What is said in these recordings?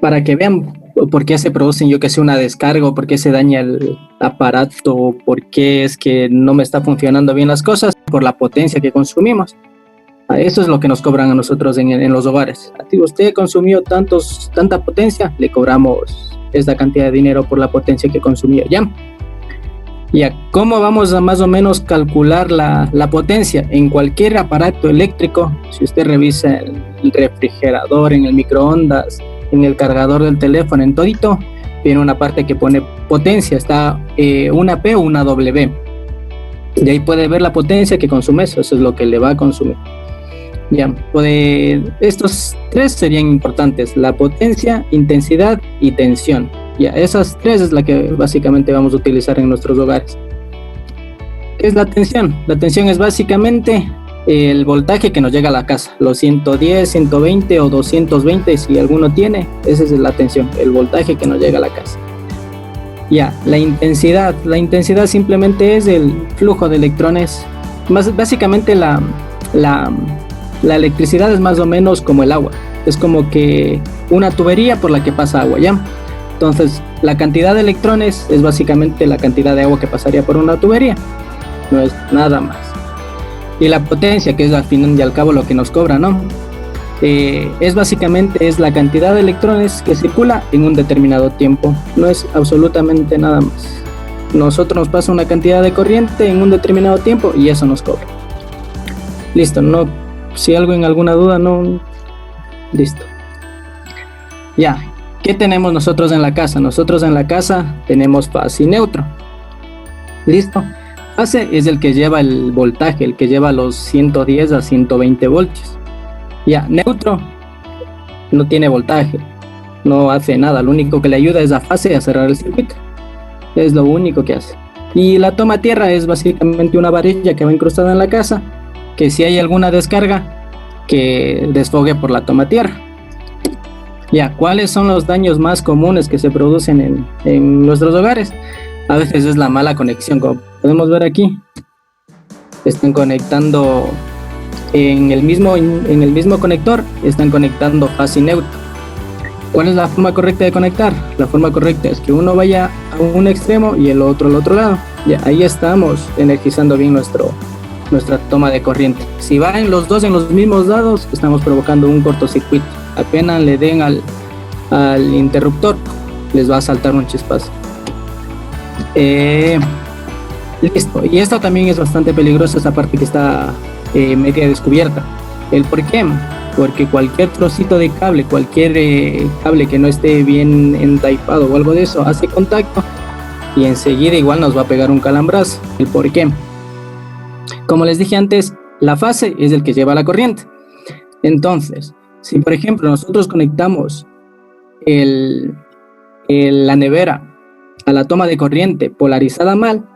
para que vean por qué se producen, yo que sé, una descarga, o por qué se daña el aparato, o por qué es que no me está funcionando bien las cosas, por la potencia que consumimos. Eso es lo que nos cobran a nosotros en los hogares. Si usted consumió tanta potencia, le cobramos esta cantidad de dinero por la potencia que consumió. Ya, ¿cómo vamos a más o menos calcular la potencia? En cualquier aparato eléctrico, si usted revisa el refrigerador, en el microondas, en el cargador del teléfono, en todito, tiene una parte que pone potencia, está una P o una W. Y ahí puede ver la potencia que consume eso es lo que le va a consumir. Ya, estos tres serían importantes: la potencia, intensidad y tensión. Ya, esas tres es la que básicamente vamos a utilizar en nuestros hogares. ¿Qué es la tensión? La tensión es básicamente el voltaje que nos llega a la casa, los 110, 120 o 220 si alguno tiene, esa es la tensión, el voltaje que nos llega a la casa. Ya, la intensidad simplemente es el flujo de electrones. Básicamente la electricidad es más o menos como el agua, es como que una tubería por la que pasa agua, ¿ya? Entonces, la cantidad de electrones es básicamente la cantidad de agua que pasaría por una tubería, no es nada más. Y la potencia, que es al fin y al cabo lo que nos cobra, ¿no? Es básicamente la cantidad de electrones que circula en un determinado tiempo, no es absolutamente nada más. Nosotros nos pasa una cantidad de corriente en un determinado tiempo y eso nos cobra. Listo, no, si algo en alguna duda, no, listo. Ya, ¿qué tenemos nosotros en la casa? Nosotros en la casa tenemos fase y neutro. Listo. Fase es el que lleva el voltaje, el que lleva los 110 a 120 voltios. Ya, neutro no tiene voltaje, no hace nada, lo único que le ayuda es a fase a cerrar el circuito. Es lo único que hace. Y la toma tierra es básicamente una varilla que va incrustada en la casa, que si hay alguna descarga, que desfogue por la toma tierra. Ya, ¿cuáles son los daños más comunes que se producen en nuestros hogares? A veces es la mala conexión, como podemos ver aquí. Están conectando en el mismo conector, están conectando fase y neutro. ¿Cuál es la forma correcta de conectar? La forma correcta es que uno vaya a un extremo y el otro al otro lado. Ya, ahí estamos energizando bien nuestra toma de corriente. Si van los dos en los mismos lados, estamos provocando un cortocircuito. Apenas le den al interruptor, les va a saltar un chispazo. Listo, y esto también es bastante peligroso, esa parte que está media descubierta. ¿El por qué? Porque cualquier trocito de cable, cualquier cable que no esté bien entaipado o algo de eso, hace contacto y enseguida igual nos va a pegar un calambrazo. ¿El por qué? Como les dije antes, la fase es el que lleva la corriente. Entonces, si por ejemplo nosotros conectamos la nevera a la toma de corriente polarizada mal,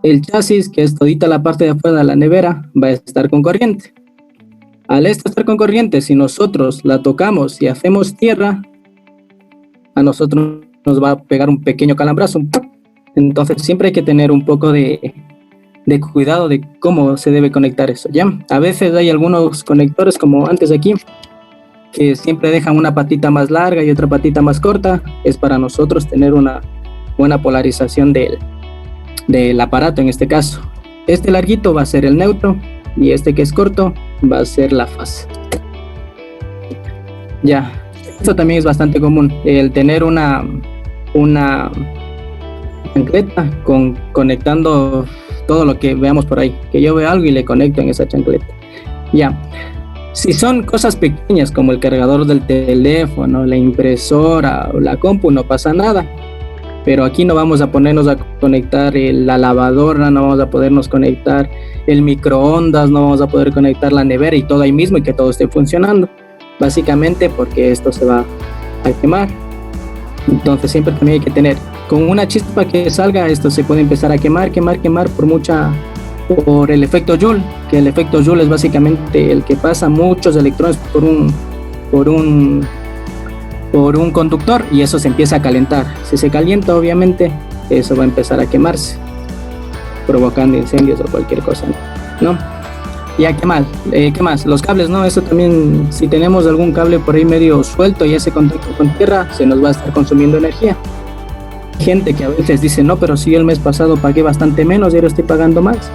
el chasis, que es todita la parte de afuera de la nevera, va a estar con corriente. Al estar con corriente, si nosotros la tocamos y hacemos tierra, a nosotros nos va a pegar un pequeño calambrazo. Entonces siempre hay que tener un poco de cuidado de cómo se debe conectar eso, ¿ya? A veces hay algunos conectores, como antes aquí, que siempre dejan una patita más larga y otra patita más corta. Es para nosotros tener una buena polarización del aparato en este caso. Este larguito va a ser el neutro y este que es corto va a ser la fase. Ya, esto también es bastante común, el tener una chancleta conectando todo lo que veamos por ahí, que yo veo algo y le conecto en esa chancleta. Ya, si son cosas pequeñas como el cargador del teléfono, la impresora o la compu, no pasa nada. Pero aquí no vamos a ponernos a conectar la lavadora, no vamos a podernos conectar el microondas, no vamos a poder conectar la nevera y todo ahí mismo y que todo esté funcionando. Básicamente porque esto se va a quemar. Entonces siempre también hay que tener, con una chispa que salga, esto se puede empezar a quemar por el efecto Joule, que el efecto Joule es básicamente el que pasa muchos electrones por un conductor y eso se empieza a calentar. Si se calienta, obviamente eso va a empezar a quemarse, provocando incendios o cualquier cosa, ¿no? Ya, ¿qué más? ¿Qué más? Los cables, ¿no? Eso también, si tenemos algún cable por ahí medio suelto y ese contacto con tierra, se nos va a estar consumiendo energía. Hay gente que a veces dice, no, pero si el mes pasado pagué bastante menos y ahora estoy pagando más.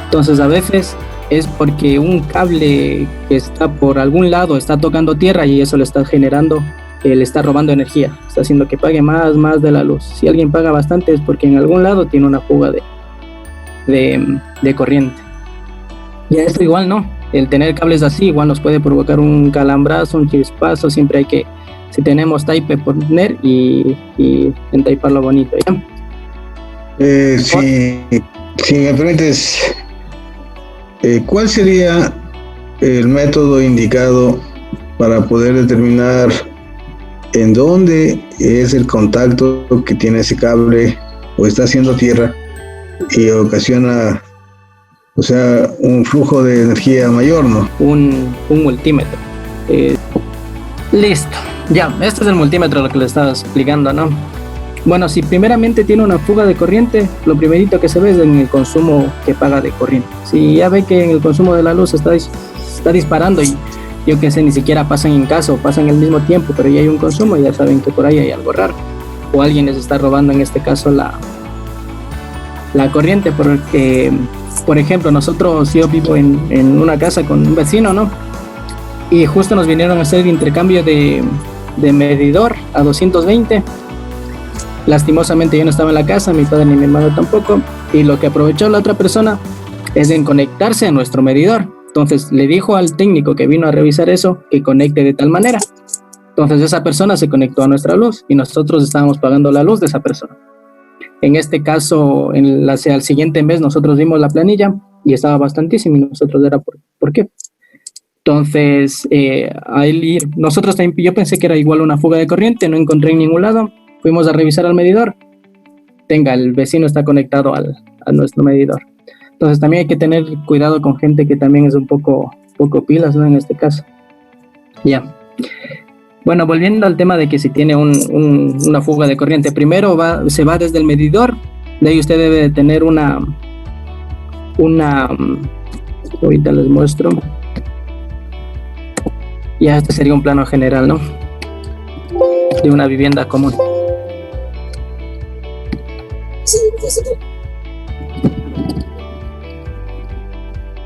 Entonces a veces es porque un cable que está por algún lado está tocando tierra y eso le está generando, le está robando energía, está haciendo que pague más de la luz. Si alguien paga bastante es porque en algún lado tiene una fuga de corriente. Y a esto igual no, el tener cables así igual nos puede provocar un calambrazo, un chispazo, siempre hay que, si tenemos taipe, poner y entaiparlo bonito, ¿ya? Si me permites, ¿cuál sería el método indicado para poder determinar en dónde es el contacto que tiene ese cable o está haciendo tierra y ocasiona, o sea, un flujo de energía mayor, ¿no? Un multímetro. Listo. Ya, este es el multímetro lo que le estaba explicando, ¿no? Bueno, si primeramente tiene una fuga de corriente, lo primerito que se ve es en el consumo que paga de corriente. Si ya ve que en el consumo de la luz está disparando y yo que sé, ni siquiera pasan en casa o pasan al mismo tiempo, pero ya hay un consumo, ya saben que por ahí hay algo raro. O alguien les está robando, en este caso, la corriente, porque, por ejemplo, yo vivo en una casa con un vecino, ¿no? Y justo nos vinieron a hacer el intercambio de medidor a 220. Lastimosamente yo no estaba en la casa, mi padre ni mi hermano tampoco, y lo que aprovechó la otra persona es en conectarse a nuestro medidor. Entonces le dijo al técnico que vino a revisar eso que conecte de tal manera. Entonces esa persona se conectó a nuestra luz y nosotros estábamos pagando la luz de esa persona. En este caso, al siguiente mes nosotros vimos la planilla y estaba bastantísimo y nosotros era ¿por qué? Entonces, nosotros también, yo pensé que era igual una fuga de corriente, no encontré en ningún lado. Fuimos a revisar al medidor. El vecino está conectado a nuestro medidor. Entonces también hay que tener cuidado con gente que también es un poco pilas, ¿no? En este caso. Ya. Bueno, volviendo al tema de que si tiene una fuga de corriente, primero se va desde el medidor, de ahí usted debe de tener ahorita les muestro. Ya, este sería un plano general, ¿no? De una vivienda común.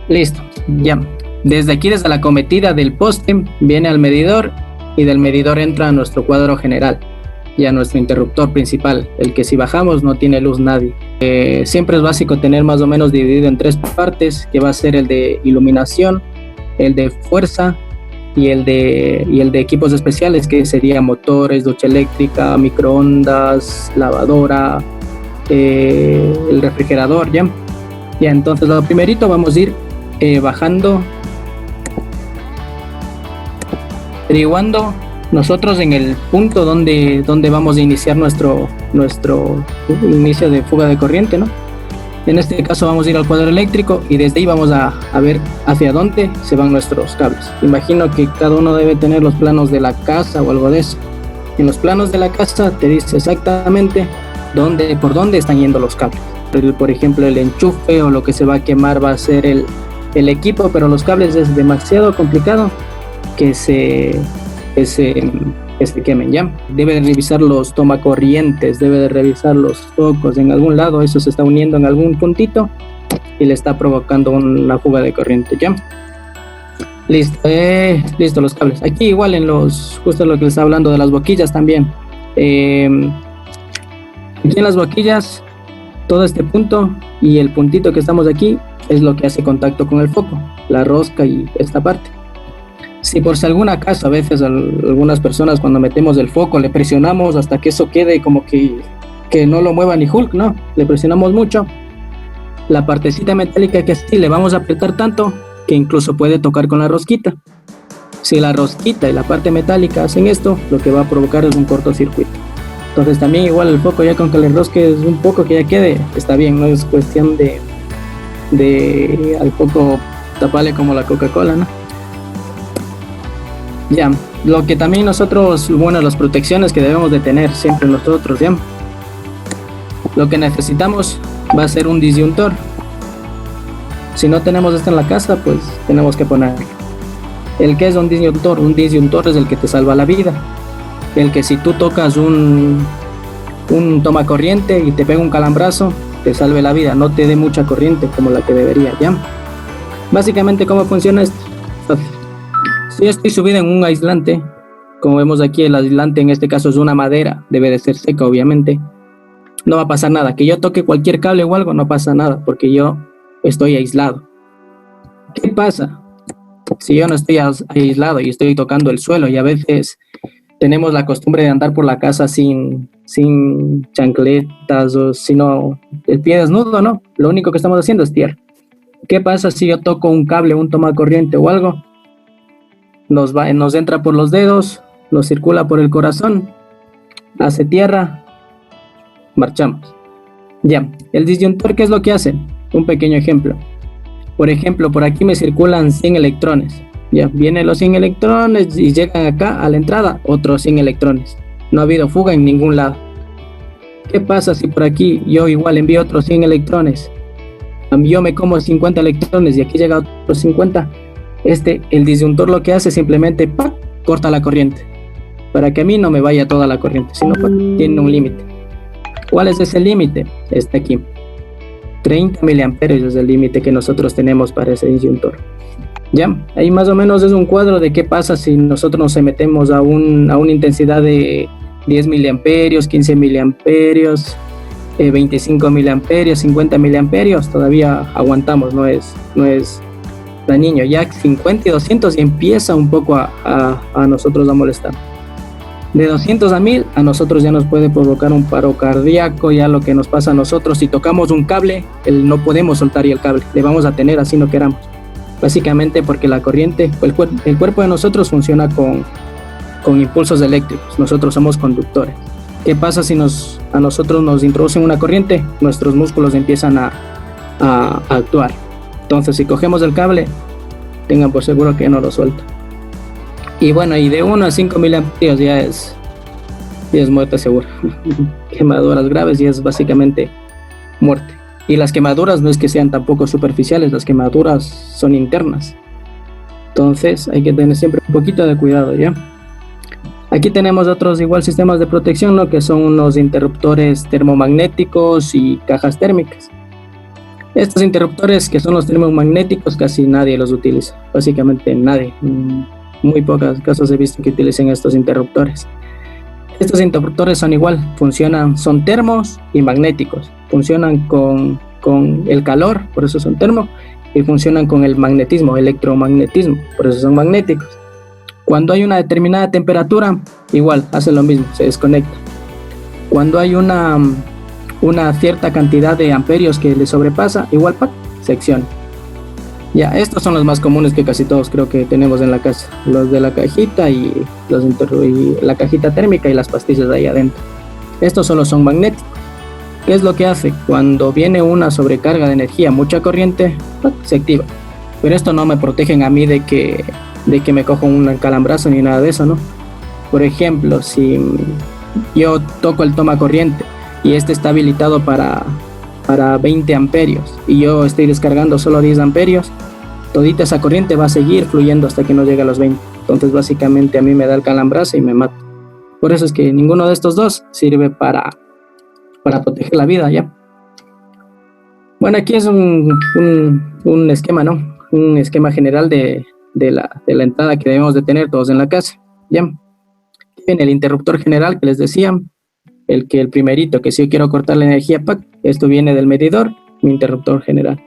Listo, ya. Desde aquí, desde la cometida del poste, viene al medidor y del medidor entra a nuestro cuadro general y a nuestro interruptor principal, el que si bajamos no tiene luz nadie. Siempre es básico tener más o menos dividido en 3 partes, que va a ser el de iluminación, el de fuerza y el de equipos especiales, que serían motores, ducha eléctrica, microondas, lavadora, el refrigerador, ¿ya? Ya, entonces lo primerito vamos a ir bajando, averiguando nosotros en el punto donde vamos a iniciar nuestro inicio de fuga de corriente, ¿no? En este caso vamos a ir al cuadro eléctrico y desde ahí vamos a ver hacia dónde se van nuestros cables. Imagino que cada uno debe tener los planos de la casa o algo de eso. En los planos de la casa te dice exactamente por dónde están yendo los cables. Por ejemplo, el enchufe o lo que se va a quemar va a ser el equipo, pero los cables es demasiado complicado que se quemen, ¿ya? Debe de revisar los tomacorrientes, debe de revisar los focos en algún lado, eso se está uniendo en algún puntito y le está provocando una fuga de corriente, ¿ya? Listo los cables. Aquí igual justo lo que les estaba hablando de las boquillas también. Aquí en las boquillas, todo este punto y el puntito que estamos aquí es lo que hace contacto con el foco, la rosca y esta parte. Si por si algún acaso a veces algunas personas cuando metemos el foco le presionamos hasta que eso quede como que no lo mueva ni Hulk, ¿no? Le presionamos mucho. La partecita metálica que así le vamos a apretar tanto que incluso puede tocar con la rosquita. Si la rosquita y la parte metálica hacen esto, lo que va a provocar es un cortocircuito. Entonces también igual el foco ya con que le enrosques un poco que ya quede, está bien, no es cuestión de al foco taparle como la Coca-Cola, ¿no? Ya, lo que también nosotros, las protecciones que debemos de tener siempre nosotros, ¿ya? Lo que necesitamos va a ser un disyuntor. Si no tenemos esto en la casa, pues tenemos que poner. ¿El que es un disyuntor? Un disyuntor es el que te salva la vida. El que si tú tocas un toma corriente y te pega un calambrazo, te salve la vida, no te dé mucha corriente como la que debería, ¿ya? Básicamente, ¿cómo funciona esto? Si yo estoy subido en un aislante, como vemos aquí, el aislante en este caso es una madera, debe de ser seca obviamente, no va a pasar nada. Que yo toque cualquier cable o algo, no pasa nada, porque yo estoy aislado. ¿Qué pasa si yo no estoy aislado y estoy tocando el suelo? Y a veces tenemos la costumbre de andar por la casa sin chancletas o sino el pie desnudo, ¿no? Lo único que estamos haciendo es tierra. ¿Qué pasa si yo toco un cable, un toma corriente o algo? Nos entra por los dedos, nos circula por el corazón, hace tierra, marchamos. Ya, el disyuntor, ¿qué es lo que hace? Un pequeño ejemplo. Por ejemplo, por aquí me circulan 100 electrones. Ya, vienen los 100 electrones y llegan acá a la entrada otros 100 electrones. No ha habido fuga en ningún lado. ¿Qué pasa si por aquí yo igual envío otros 100 electrones? Yo me como 50 electrones y aquí llega otros 50. El disyuntor lo que hace simplemente ¡pac!, corta la corriente. Para que a mí no me vaya toda la corriente, sino tiene un límite. ¿Cuál es ese límite? Está aquí. 30 miliamperios es el límite que nosotros tenemos para ese disyuntor. Ya, ahí más o menos es un cuadro de qué pasa si nosotros nos metemos a una intensidad de 10 miliamperios, 15 miliamperios, 25 miliamperios, 50 miliamperios, todavía aguantamos, no es dañino. Ya 50 y 200 y empieza un poco a nosotros a molestar. De 200 a 1000 a nosotros ya nos puede provocar un paro cardíaco. Ya lo que nos pasa a nosotros, si tocamos un cable, no podemos soltar y el cable, le vamos a tener así no queramos. Básicamente porque la corriente, el cuerpo de nosotros funciona con impulsos eléctricos, nosotros somos conductores. ¿Qué pasa si a nosotros nos introducen una corriente? Nuestros músculos empiezan a actuar. Entonces, si cogemos el cable, tengan por seguro que no lo suelta. Y bueno, y de 1 a 5 miliamperios ya es muerte segura. Quemaduras graves y es básicamente muerte. Y las quemaduras no es que sean tampoco superficiales, las quemaduras son internas. Entonces hay que tener siempre un poquito de cuidado, ¿ya? Aquí tenemos otros igual sistemas de protección, ¿no? Que son unos interruptores termomagnéticos y cajas térmicas. Estos interruptores que son los termomagnéticos casi nadie los utiliza, básicamente nadie. Muy pocos casos he visto que utilicen estos interruptores. Estos interruptores son igual, son termos y magnéticos. Funcionan con el calor, por eso son termo, y funcionan con el magnetismo, electromagnetismo, por eso son magnéticos. Cuando hay una determinada temperatura, igual, hacen lo mismo, se desconecta. Cuando hay una cierta cantidad de amperios que le sobrepasa, igual, se acciona. Ya, estos son los más comunes que casi todos creo que tenemos en la casa. Los de la cajita y la cajita térmica y las pastillas de ahí adentro. Estos solo son magnéticos. ¿Qué es lo que hace? Cuando viene una sobrecarga de energía, mucha corriente, se activa. Pero esto no me protegen a mí de que me cojo un calambrazo ni nada de eso, ¿no? Por ejemplo, si yo toco el toma corriente y está habilitado para 20 amperios y yo estoy descargando solo 10 amperios, todita esa corriente va a seguir fluyendo hasta que no llegue a los 20. Entonces básicamente a mí me da el calambrazo y me mata. Por eso es que ninguno de estos dos sirve para proteger la vida, ¿ya? Bueno, aquí es un esquema, ¿no? Un esquema general de la entrada que debemos de tener todos en la casa, ¿ya? En el interruptor general que les decía, el primerito, que si yo quiero cortar la energía, esto viene del medidor, mi interruptor general.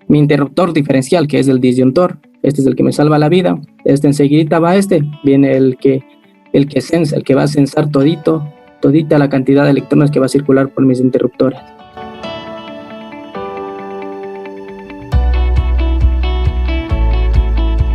Mi interruptor diferencial, que es el disyuntor, este es el que me salva la vida. Enseguida va viene el que sensa, el que va a sensar todita la cantidad de electrones que va a circular por mis interruptores.